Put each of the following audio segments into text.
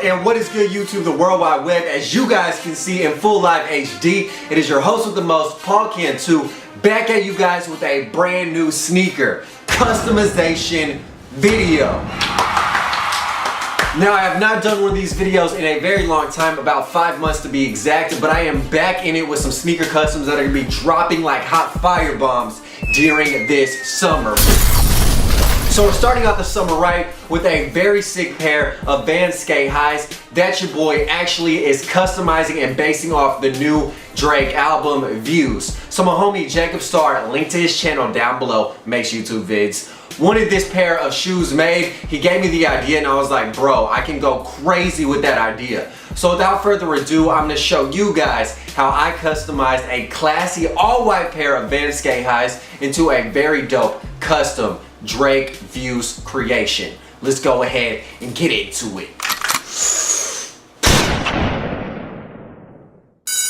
And what is good, YouTube, the World Wide Web? As you guys can see in full live HD, it is your host with the most, Paul Cantu, back at you guys with a brand new sneaker customization video. Now, I have not done one of these videos in a very long time, about 5 months to be exact, but I am back in it with some sneaker customs that are going to be dropping like hot fire bombs during this summer. So we're starting out the summer right with a very sick pair of Vans Sk8-His that your boy actually is customizing and basing off the new Drake album, Views. So my homie Jacob Starr, link to his channel down below, makes YouTube vids, wanted this pair of shoes made. He gave me the idea and I was like, bro, I can go crazy with that idea. So without further ado, I'm gonna show you guys how I customized a classy all-white pair of Vans Sk8-His into a very dope custom Drake Views creation. Let's go ahead and get into it.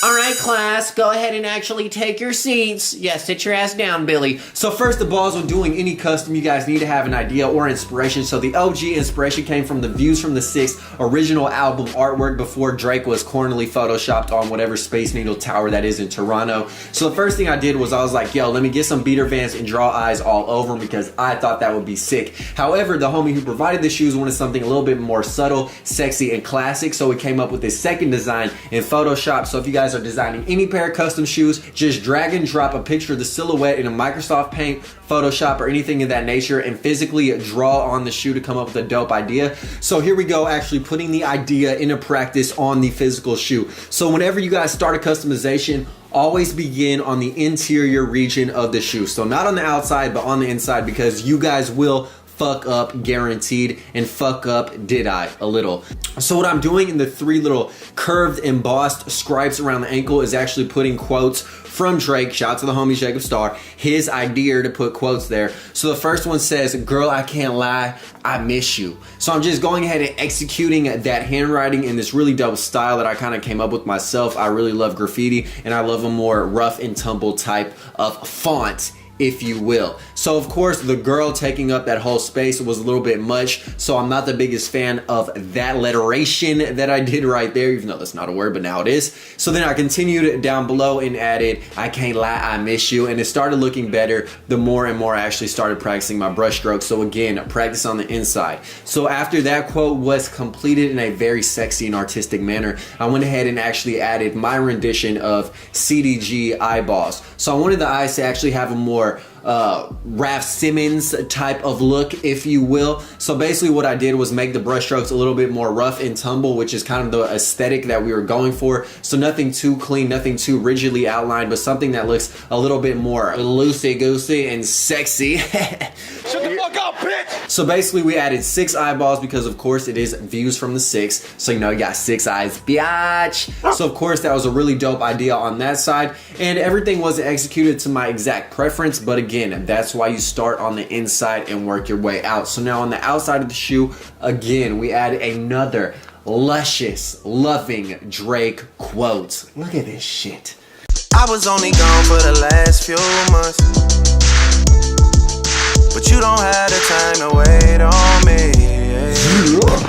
Alright class, go ahead and actually take your seats. Yeah, sit your ass down, Billy. So first, the balls when doing any custom, you guys need to have an idea or inspiration. So the OG inspiration came from the Views from the 6th original album artwork before Drake was cornily photoshopped on whatever Space Needle tower that is in Toronto. So the first thing I did was I was like, yo, let me get some beater Vans and draw eyes all over them because I thought that would be sick. However, the homie who provided the shoes wanted something a little bit more subtle, sexy, and classic. So we came up with this second design in Photoshop. So if you guys are designing any pair of custom shoes, just drag and drop a picture of the silhouette in a Microsoft Paint, Photoshop, or anything of that nature and physically draw on the shoe to come up with a dope idea. So here we go, actually putting the idea into practice on the physical shoe. So whenever you guys start a customization, always begin on the interior region of the shoe. So not on the outside, but on the inside, because you guys will fuck up guaranteed, and fuck up did I a little. So what I'm doing in the 3 little curved embossed stripes around the ankle is actually putting quotes from Drake, shout out to the homie Jacob Starr, his idea to put quotes there. So the first one says, girl, I can't lie, I miss you. So I'm just going ahead and executing that handwriting in this really dope style that I kind of came up with myself. I really love graffiti and I love a more rough and tumble type of font, if you will. So of course the girl taking up that whole space was a little bit much, so I'm not the biggest fan of that letteration that I did right there, even though that's not a word, but now it is. So then I continued down below and added, I can't lie, I miss you, and it started looking better the more and more I actually started practicing my brush strokes. So again, practice on the inside. So after that quote was completed in a very sexy and artistic manner, I went ahead and actually added my rendition of CDG eyeballs. So I wanted the eyes to actually have a more Raf Simons type of look, if you will. So basically what I did was make the brush strokes a little bit more rough and tumble, which is kind of the aesthetic that we were going for. So nothing too clean, nothing too rigidly outlined, but something that looks a little bit more loosey-goosey and sexy. Shut the fuck up, bitch! So basically we added 6 eyeballs because of course it is Views from the 6th. So you know you got 6 eyes, biatch. So of course that was a really dope idea on that side. And everything wasn't executed to my exact preference, but again, that's why you start on the inside and work your way out. So now on the outside of the shoe, again, we added another luscious, loving Drake quote. Look at this shit. I was only gone for the last few months, but you don't have the time to wait on me.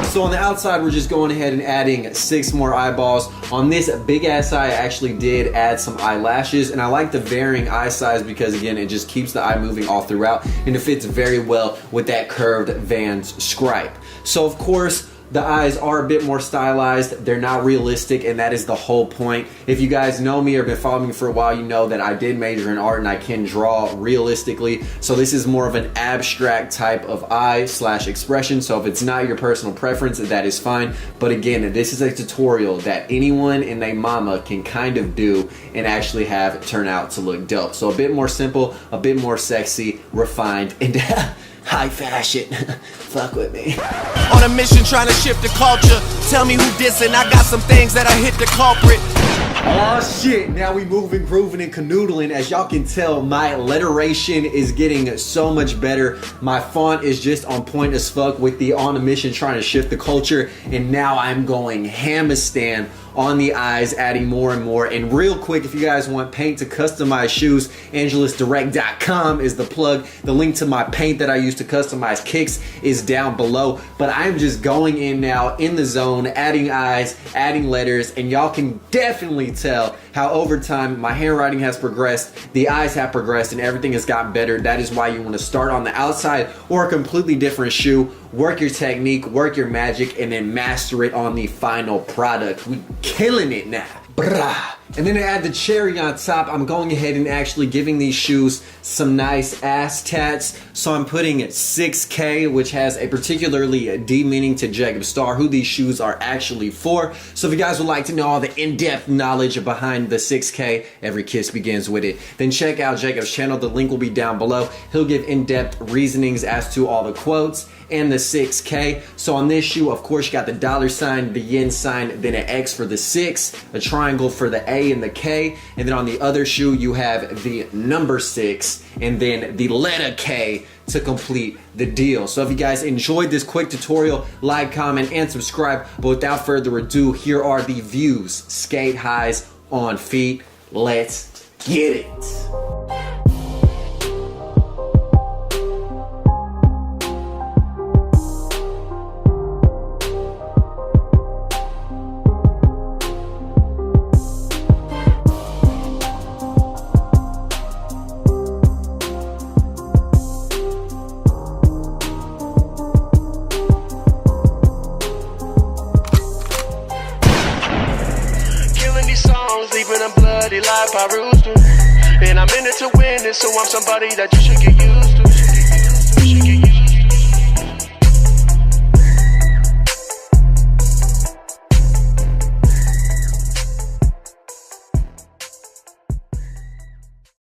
So on the outside, we're just going ahead and adding 6 more eyeballs. On this big ass eye, I actually did add some eyelashes, and I like the varying eye size because again, it just keeps the eye moving all throughout, and it fits very well with that curved Vans stripe. So of course, the eyes are a bit more stylized, they're not realistic, and that is the whole point. If you guys know me or been following me for a while, you know that I did major in art and I can draw realistically. So this is more of an abstract type of eye slash expression. So if it's not your personal preference, that is fine. But again, this is a tutorial that anyone and their mama can kind of do and actually have turn out to look dope. So a bit more simple, a bit more sexy, refined, and high fashion. Fuck with me. On a mission trying to shift the culture. Tell me who dissing, I got some things that I hit the culprit. Oh shit, now we moving, grooving, and canoodling. As y'all can tell, my letteration is getting so much better. My font is just on point as fuck with the on a mission trying to shift the culture. And now I'm going Hamistan on the eyes, adding more and more. And real quick, if you guys want paint to customize shoes, AngelusDirect.com is the plug. The link to my paint that I use to customize kicks is down below. But I'm just going in now in the zone, adding eyes, adding letters, and y'all can definitely tell how over time my handwriting has progressed, the eyes have progressed, and everything has gotten better. That is why you want to start on the outside or a completely different shoe, work your technique, work your magic, and then master it on the final product. We killing it now. Brah. And then to add the cherry on top, I'm going ahead and actually giving these shoes some nice ass tats. So I'm putting 6K, which has a particularly deep meaning to Jacob Starr, who these shoes are actually for. So if you guys would like to know all the in-depth knowledge behind the 6K, every kiss begins with it, then check out Jacob's channel. The link will be down below. He'll give in-depth reasonings as to all the quotes and the 6K. So on this shoe, of course, you got the $, the yen sign, then an X for the 6, a triangle for the A and the K, and then on the other shoe you have the number 6 and then the letter K to complete the deal. So if you guys enjoyed this quick tutorial, like, comment, and subscribe. But without further ado, here are the views. Skate highs on feet. Let's get it. Leaving a bloody life I rooster. And I'm in it to win it, so I'm somebody that you should get used to.